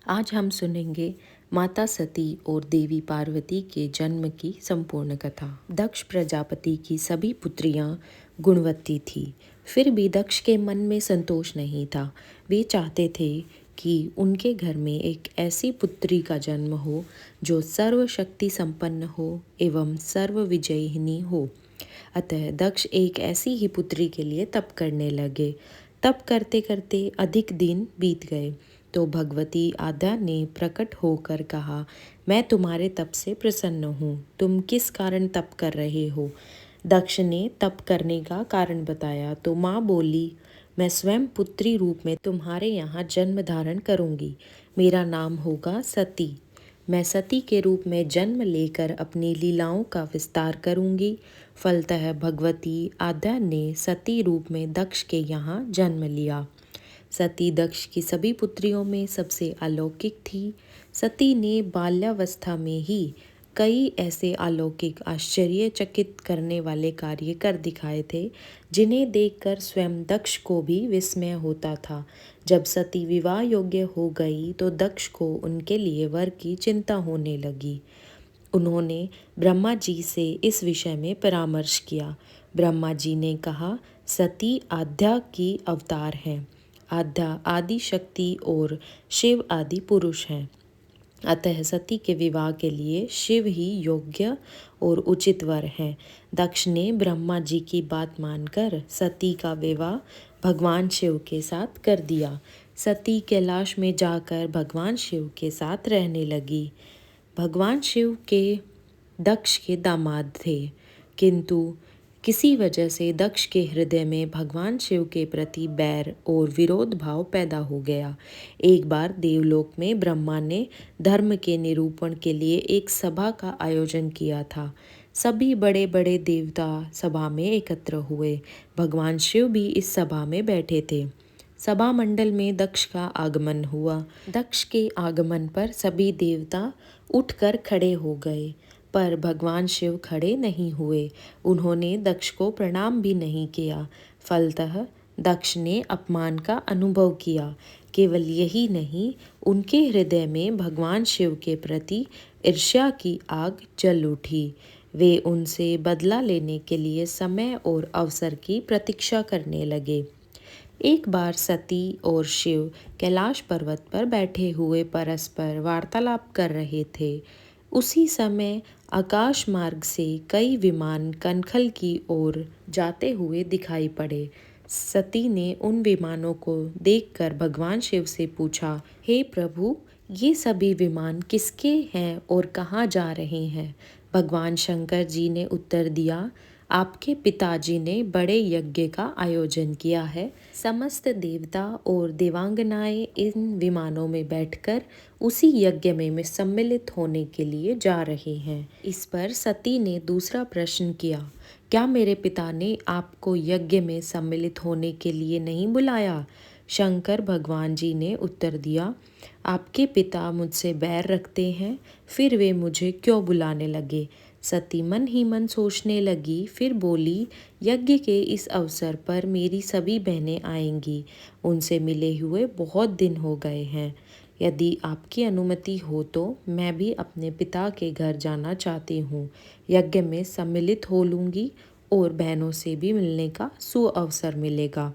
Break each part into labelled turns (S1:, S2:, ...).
S1: आज हम सुनेंगे माता सती और देवी पार्वती के जन्म की संपूर्ण कथा। दक्ष प्रजापति की सभी पुत्रियां गुणवती थी, फिर भी दक्ष के मन में संतोष नहीं था। वे चाहते थे कि उनके घर में एक ऐसी पुत्री का जन्म हो जो सर्वशक्ति संपन्न हो एवं सर्व विजयिनी हो। अतः दक्ष एक ऐसी ही पुत्री के लिए तप करने लगे। तप करते करते अधिक दिन बीत गए तो भगवती आद्या ने प्रकट होकर कहा, मैं तुम्हारे तप से प्रसन्न हूँ। तुम किस कारण तप कर रहे हो? दक्ष ने तप करने का कारण बताया तो माँ बोली, मैं स्वयं पुत्री रूप में तुम्हारे यहाँ जन्म धारण करूँगी। मेरा नाम होगा सती। मैं सती के रूप में जन्म लेकर अपनी लीलाओं का विस्तार करूँगी। फलतः भगवती आद्या ने सती रूप में दक्ष के यहाँ जन्म लिया। सती दक्ष की सभी पुत्रियों में सबसे अलौकिक थी। सती ने बाल्यावस्था में ही कई ऐसे अलौकिक आश्चर्यचकित करने वाले कार्य कर दिखाए थे जिन्हें देखकर स्वयं दक्ष को भी विस्मय होता था। जब सती विवाह योग्य हो गई तो दक्ष को उनके लिए वर की चिंता होने लगी। उन्होंने ब्रह्मा जी से इस विषय में परामर्श किया। ब्रह्मा जी ने कहा, सती आद्या की अवतार हैं। आद्या आदि शक्ति और शिव आदि पुरुष हैं। अतः सती के विवाह के लिए शिव ही योग्य और उचित वर हैं। दक्ष ने ब्रह्मा जी की बात मानकर सती का विवाह भगवान शिव के साथ कर दिया। सती कैलाश में जाकर भगवान शिव के साथ रहने लगी। भगवान शिव के दक्ष के दामाद थे, किंतु किसी वजह से दक्ष के हृदय में भगवान शिव के प्रति बैर और विरोध भाव पैदा हो गया। एक बार देवलोक में ब्रह्मा ने धर्म के निरूपण के लिए एक सभा का आयोजन किया था। सभी बड़े बड़े देवता सभा में एकत्र हुए। भगवान शिव भी इस सभा में बैठे थे। सभा मंडल में दक्ष का आगमन हुआ। दक्ष के आगमन पर सभी देवता उठकर खड़े हो गए, पर भगवान शिव खड़े नहीं हुए। उन्होंने दक्ष को प्रणाम भी नहीं किया। फलतः दक्ष ने अपमान का अनुभव किया। केवल यही नहीं, उनके हृदय में भगवान शिव के प्रति ईर्ष्या की आग जल उठी। वे उनसे बदला लेने के लिए समय और अवसर की प्रतीक्षा करने लगे। एक बार सती और शिव कैलाश पर्वत पर बैठे हुए परस्पर वार्तालाप कर रहे थे। उसी समय आकाश मार्ग से कई विमान कनखल की ओर जाते हुए दिखाई पड़े। सती ने उन विमानों को देखकर भगवान शिव से पूछा, हे प्रभु, ये सभी विमान किसके हैं और कहाँ जा रहे हैं? भगवान शंकर जी ने उत्तर दिया, आपके पिताजी ने बड़े यज्ञ का आयोजन किया है। समस्त देवता और देवांगनाएं इन विमानों में बैठकर उसी यज्ञ में सम्मिलित होने के लिए जा रहे हैं। इस पर सती ने दूसरा प्रश्न किया, क्या मेरे पिता ने आपको यज्ञ में सम्मिलित होने के लिए नहीं बुलाया? शंकर भगवान जी ने उत्तर दिया, आपके पिता मुझसे बैर रखते हैं, फिर वे मुझे क्यों बुलाने लगे? सती मन ही मन सोचने लगी, फिर बोली, यज्ञ के इस अवसर पर मेरी सभी बहनें आएंगी। उनसे मिले हुए बहुत दिन हो गए हैं। यदि आपकी अनुमति हो तो मैं भी अपने पिता के घर जाना चाहती हूँ। यज्ञ में सम्मिलित हो लूँगी और बहनों से भी मिलने का सुअवसर मिलेगा।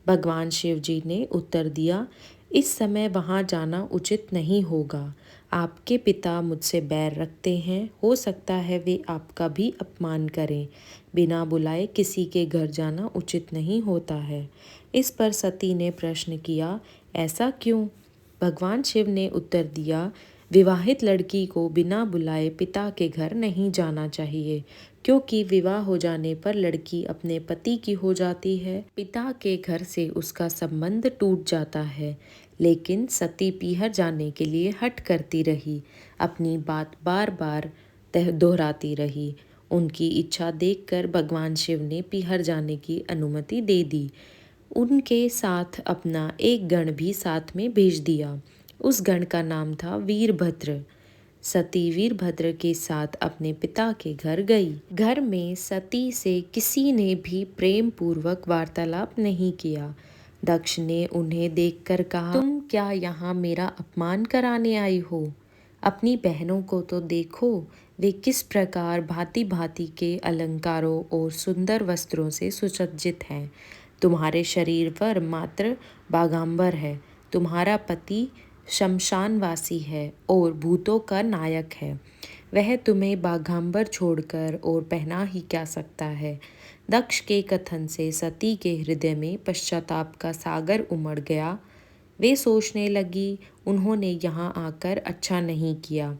S1: भगवान शिव जी ने उत्तर दिया, इस समय वहाँ जाना उचित नहीं होगा। आपके पिता मुझसे बैर रखते हैं, हो सकता है वे आपका भी अपमान करें। बिना बुलाए किसी के घर जाना उचित नहीं होता है। इस पर सती ने प्रश्न किया, ऐसा क्यों? भगवान शिव ने उत्तर दिया, विवाहित लड़की को बिना बुलाए पिता के घर नहीं जाना चाहिए, क्योंकि विवाह हो जाने पर लड़की अपने पति की हो जाती है। पिता के घर से उसका संबंध टूट जाता है। लेकिन सती पीहर जाने के लिए हठ करती रही, अपनी बात बार बार दोहराती रही। उनकी इच्छा देखकर भगवान शिव ने पीहर जाने की अनुमति दे दी। उनके साथ अपना एक गण भी साथ में भेज दिया। उस गण का नाम था वीरभद्र। सती वीरभद्र के साथ अपने पिता के घर गई। घर में सती से किसी ने भी प्रेम पूर्वक वार्तालाप नहीं किया। दक्ष ने उन्हें देखकर कहा, तुम क्या यहाँ मेरा अपमान कराने आई हो? अपनी बहनों को तो देखो, वे किस प्रकार भांति भांति के अलंकारों और सुंदर वस्त्रों से सुसज्जित हैं। तुम्हारे शरीर पर मात्र बागांबर है। तुम्हारा पति शमशानवासी है और भूतों का नायक है। वह तुम्हें बागांबर छोड़कर और पहना ही क्या सकता है। दक्ष के कथन से सती के हृदय में पश्चाताप का सागर उमड़ गया। वे सोचने लगी, उन्होंने यहाँ आकर अच्छा नहीं किया।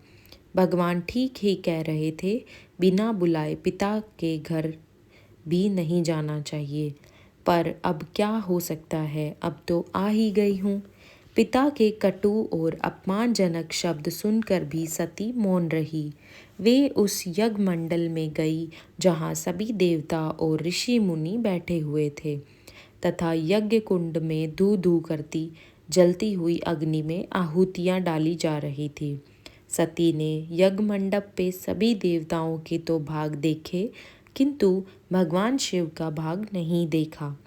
S1: भगवान ठीक ही कह रहे थे, बिना बुलाए पिता के घर भी नहीं जाना चाहिए। पर अब क्या हो सकता है, अब तो आ ही गई हूँ। पिता के कटु और अपमानजनक शब्द सुनकर भी सती मौन रही। वे उस यज्ञ मंडल में गई जहाँ सभी देवता और ऋषि मुनि बैठे हुए थे तथा यज्ञ कुंड में धू धू करती जलती हुई अग्नि में आहुतियाँ डाली जा रही थी। सती ने यज्ञ मंडप पे सभी देवताओं के तो भाग देखे, किंतु भगवान शिव का भाग नहीं देखा।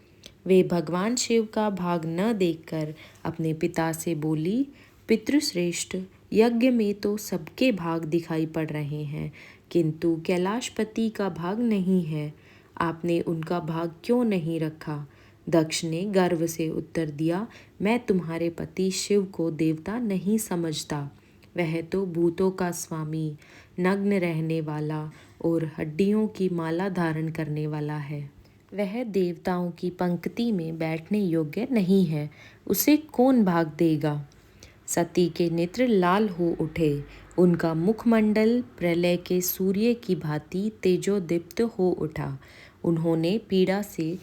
S1: वे भगवान शिव का भाग न देखकर अपने पिता से बोली, पितृश्रेष्ठ, यज्ञ में तो सबके भाग दिखाई पड़ रहे हैं, किंतु कैलाशपति का भाग नहीं है। आपने उनका भाग क्यों नहीं रखा? दक्ष ने गर्व से उत्तर दिया, मैं तुम्हारे पति शिव को देवता नहीं समझता। वह तो भूतों का स्वामी, नग्न रहने वाला और हड्डियों की माला धारण करने वाला है। वह देवताओं की पंक्ति में बैठने योग्य नहीं है। उसे कौन भाग देगा? सती के नेत्र लाल हो उठे। उनका मुखमंडल प्रलय के सूर्य की भांति तेजोदीप्त हो उठा। उन्होंने पीड़ा से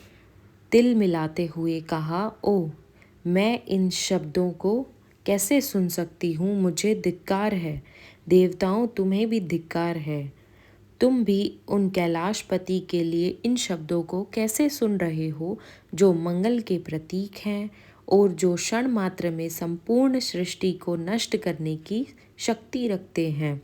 S1: तिल मिलाते हुए कहा, ओ, मैं इन शब्दों को कैसे सुन सकती हूँ? मुझे धिक्कार है। देवताओं, तुम्हें भी धिक्कार है। तुम भी उन कैलाशपति के लिए इन शब्दों को कैसे सुन रहे हो, जो मंगल के प्रतीक हैं और जो क्षण मात्र में संपूर्ण सृष्टि को नष्ट करने की शक्ति रखते हैं।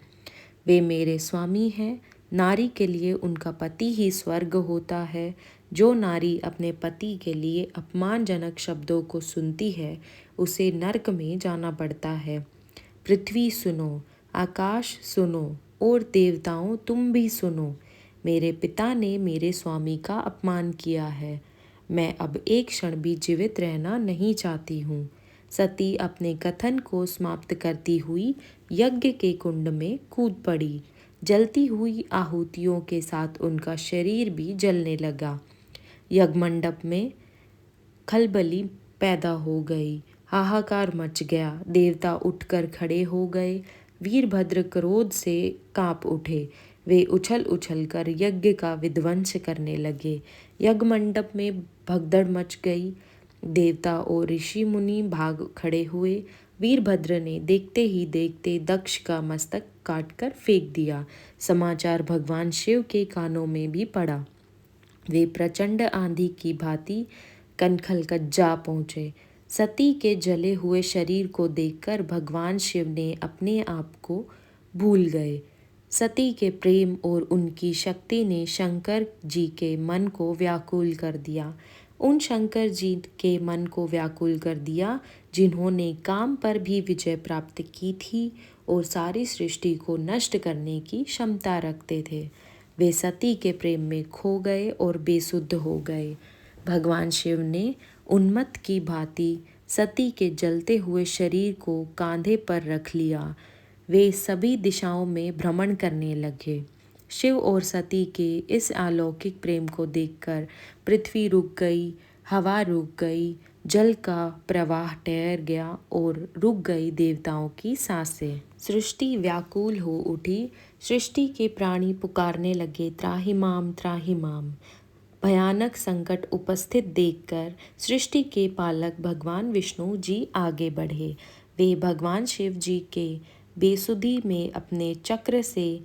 S1: वे मेरे स्वामी हैं। नारी के लिए उनका पति ही स्वर्ग होता है। जो नारी अपने पति के लिए अपमानजनक शब्दों को सुनती है, उसे नरक में जाना पड़ता है। पृथ्वी सुनो, आकाश सुनो और देवताओं तुम भी सुनो। मेरे पिता ने मेरे स्वामी का अपमान किया है। मैं अब एक क्षण भी जीवित रहना नहीं चाहती हूँ। सती अपने कथन को समाप्त करती हुई यज्ञ के कुंड में कूद पड़ी। जलती हुई आहुतियों के साथ उनका शरीर भी जलने लगा। यज्ञ मंडप में खलबली पैदा हो गई। हाहाकार मच गया। देवता उठकर खड़े हो गए। वीरभद्र क्रोध से कांप उठे। वे उछल उछल कर यज्ञ का विध्वंस करने लगे। यज्ञ मंडप में भगदड़ मच गई। देवता और ऋषि मुनि भाग खड़े हुए। वीरभद्र ने देखते ही देखते दक्ष का मस्तक काटकर फेंक दिया। समाचार भगवान शिव के कानों में भी पड़ा। वे प्रचंड आंधी की भांति कनखल जा पहुँचे। सती के जले हुए शरीर को देखकर भगवान शिव ने अपने आप को भूल गए। सती के प्रेम और उनकी शक्ति ने शंकर जी के मन को व्याकुल कर दिया। उन शंकर जी के मन को व्याकुल कर दिया जिन्होंने काम पर भी विजय प्राप्त की थी और सारी सृष्टि को नष्ट करने की क्षमता रखते थे। वे सती के प्रेम में खो गए और बेसुध हो गए। भगवान शिव ने उन्मत्त की भांति सती के जलते हुए शरीर को कांधे पर रख लिया। वे सभी दिशाओं में भ्रमण करने लगे। शिव और सती के इस अलौकिक प्रेम को देखकर पृथ्वी रुक गई, हवा रुक गई, जल का प्रवाह ठहर गया और रुक गई देवताओं की सांसें। सृष्टि व्याकुल हो उठी। सृष्टि के प्राणी पुकारने लगे, त्राहिमाम त्राहिमाम। भयानक संकट उपस्थित देखकर सृष्टि के पालक भगवान विष्णु जी आगे बढ़े। वे भगवान शिव जी के बेसुधी में अपने चक्र से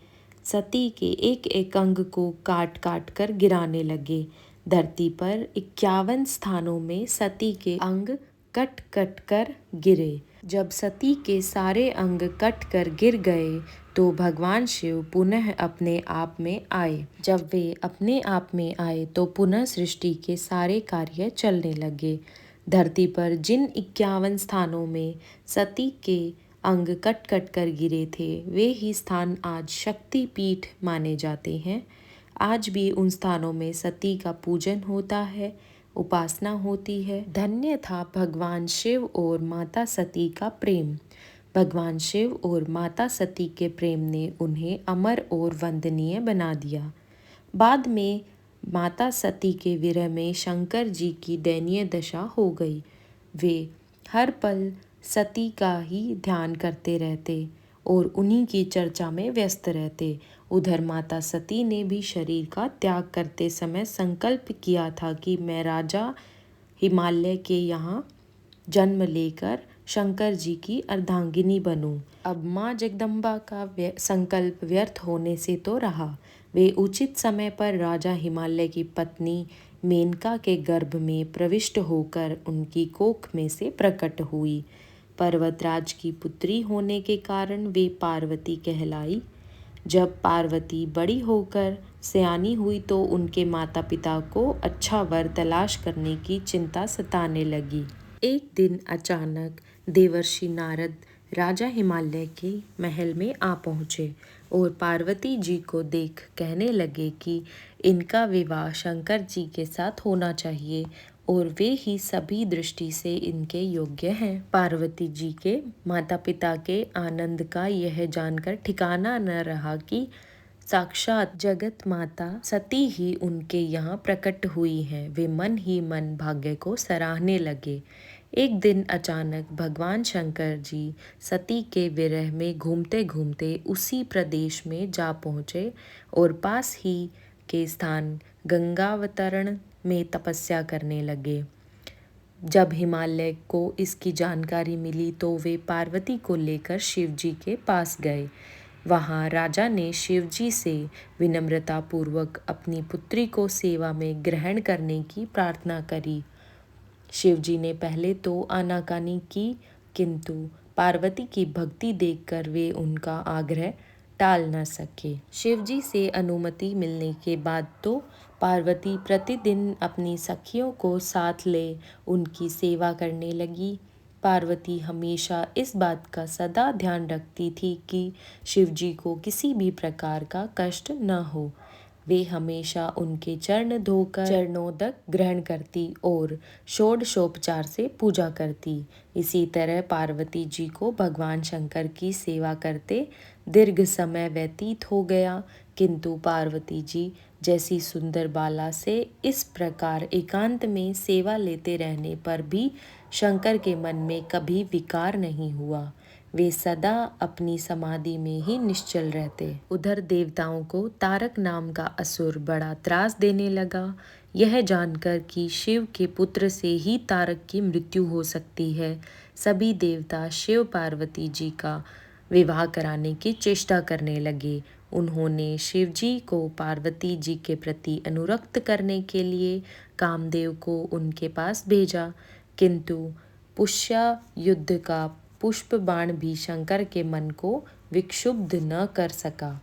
S1: सती के एक एक अंग को काट काट कर गिराने लगे। धरती पर 51 स्थानों में सती के अंग कट कट कर गिरे। जब सती के सारे अंग कट कर गिर गए तो भगवान शिव पुनः अपने आप में आए। जब वे अपने आप में आए तो पुनः सृष्टि के सारे कार्य चलने लगे। धरती पर जिन 51 स्थानों में सती के अंग कट कट कर गिरे थे, वे ही स्थान आज शक्ति पीठ माने जाते हैं। आज भी उन स्थानों में सती का पूजन होता है, उपासना होती है। धन्य था भगवान शिव और माता सती का प्रेम। भगवान शिव और माता सती के प्रेम ने उन्हें अमर और वंदनीय बना दिया। बाद में माता सती के विरह में शंकर जी की दयनीय दशा हो गई। वे हर पल सती का ही ध्यान करते रहते और उन्हीं की चर्चा में व्यस्त रहते। उधर माता सती ने भी शरीर का त्याग करते समय संकल्प किया था कि मैं राजा हिमालय के यहाँ जन्म लेकर शंकर जी की अर्धांगिनी बनूं। अब माँ जगदम्बा का संकल्प व्यर्थ होने से तो रहा। वे उचित समय पर राजा हिमालय की पत्नी मेनका के गर्भ में प्रविष्ट होकर उनकी कोख में से प्रकट हुई। पर्वतराज की पुत्री होने के कारण वे पार्वती कहलाई। जब पार्वती बड़ी होकर सयानी हुई तो उनके माता पिता को अच्छा वर तलाश करने की चिंता सताने लगी। एक दिन अचानक देवर्षि नारद राजा हिमालय के महल में आ पहुँचे और पार्वती जी को देख कहने लगे कि इनका विवाह शंकर जी के साथ होना चाहिए और वे ही सभी दृष्टि से इनके योग्य हैं। पार्वती जी के माता पिता के आनंद का यह जानकर ठिकाना न रहा कि साक्षात जगत माता सती ही उनके यहाँ प्रकट हुई हैं। वे मन ही मन भाग्य को सराहने लगे। एक दिन अचानक भगवान शंकर जी सती के विरह में घूमते घूमते उसी प्रदेश में जा पहुँचे और पास ही के स्थान गंगावतरण में तपस्या करने लगे। जब हिमालय को इसकी जानकारी मिली तो वे पार्वती को लेकर शिवजी के पास गए। वहाँ राजा ने शिवजी से विनम्रतापूर्वक अपनी पुत्री को सेवा में ग्रहण करने की प्रार्थना करी। शिवजी ने पहले तो आनाकानी की, किंतु पार्वती की भक्ति देखकर वे उनका आग्रह टाल न सके। शिवजी से अनुमति मिलने के बाद तो पार्वती प्रतिदिन अपनी सखियों को साथ ले उनकी सेवा करने लगी। पार्वती हमेशा इस बात का सदा ध्यान रखती थी कि शिवजी को किसी भी प्रकार का कष्ट न हो। वे हमेशा उनके चरण धोकर चरणोदक ग्रहण करती और षोडशोपचार से पूजा करती। इसी तरह पार्वती जी को भगवान शंकर की सेवा करते दीर्घ समय व्यतीत हो गया, किंतु पार्वती जी जैसी सुंदर बाला से इस प्रकार एकांत में सेवा लेते रहने पर भी शंकर के मन में कभी विकार नहीं हुआ। वे सदा अपनी समाधि में ही निश्चल रहते। उधर देवताओं को तारक नाम का असुर बड़ा त्रास देने लगा। यह जानकर कि शिव के पुत्र से ही तारक की मृत्यु हो सकती है, सभी देवता शिव पार्वती जी का विवाह कराने की चेष्टा करने लगे। उन्होंने शिवजी को पार्वती जी के प्रति अनुरक्त करने के लिए कामदेव को उनके पास भेजा, किंतु पुष्या युद्ध का पुष्प बाण भी शंकर के मन को विक्षुब्ध न कर सका।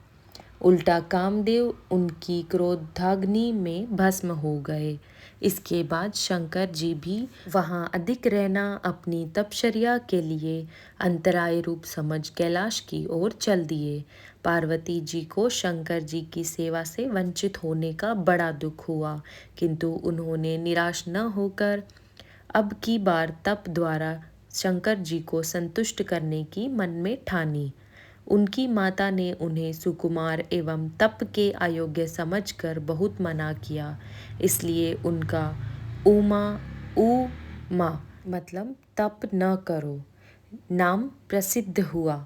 S1: उल्टा कामदेव उनकी क्रोधाग्नि में भस्म हो गए। इसके बाद शंकर जी भी वहाँ अधिक रहना अपनी तपश्चर्या के लिए अंतराय रूप समझ कैलाश की ओर चल दिए। पार्वती जी को शंकर जी की सेवा से वंचित होने का बड़ा दुख हुआ, किंतु उन्होंने निराश न होकर अब की बार तप द्वारा शंकर जी को संतुष्ट करने की मन में ठानी। उनकी माता ने उन्हें सुकुमार एवं तप के अयोग्य समझकर बहुत मना किया, इसलिए उनका उमा मतलब तप न करो नाम प्रसिद्ध हुआ,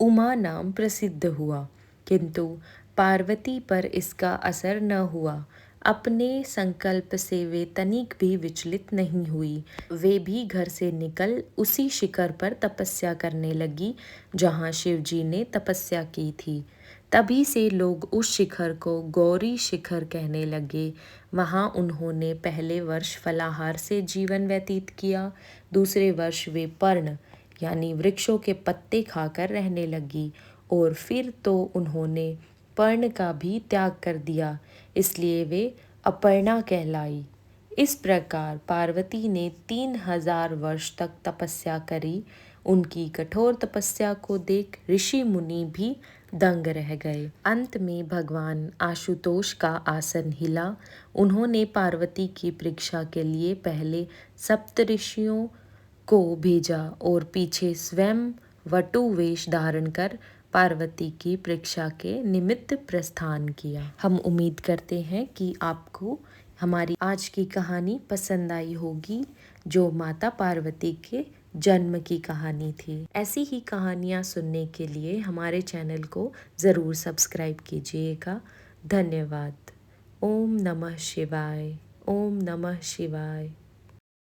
S1: उमा नाम प्रसिद्ध हुआ, किंतु पार्वती पर इसका असर न हुआ। अपने संकल्प से वे तनिक भी विचलित नहीं हुई। वे भी घर से निकल उसी शिखर पर तपस्या करने लगी जहाँ शिवजी ने तपस्या की थी। तभी से लोग उस शिखर को गौरी शिखर कहने लगे। वहाँ उन्होंने पहले वर्ष फलाहार से जीवन व्यतीत किया, दूसरे वर्ष वे पर्ण यानी वृक्षों के पत्ते खाकर रहने लगी और फिर तो उन्होंने पर्ण का भी त्याग कर दिया, इसलिए वे अपर्णा कहलाई। इस प्रकार पार्वती ने 3000 वर्ष तक तपस्या करी। उनकी कठोर तपस्या को देख ऋषि मुनि भी दंग रह गए। अंत में भगवान आशुतोष का आसन हिला। उन्होंने पार्वती की परीक्षा के लिए पहले सप्तऋषियों को भेजा और पीछे स्वयं वटु वेश धारण कर पार्वती की परीक्षा के निमित्त प्रस्थान किया। हम उम्मीद करते हैं कि आपको हमारी आज की कहानी पसंद आई होगी, जो माता पार्वती के जन्म की कहानी थी। ऐसी ही कहानियाँ सुनने के लिए हमारे चैनल को ज़रूर सब्सक्राइब कीजिएगा। धन्यवाद। ओम नमः शिवाय। ओम नमः शिवाय।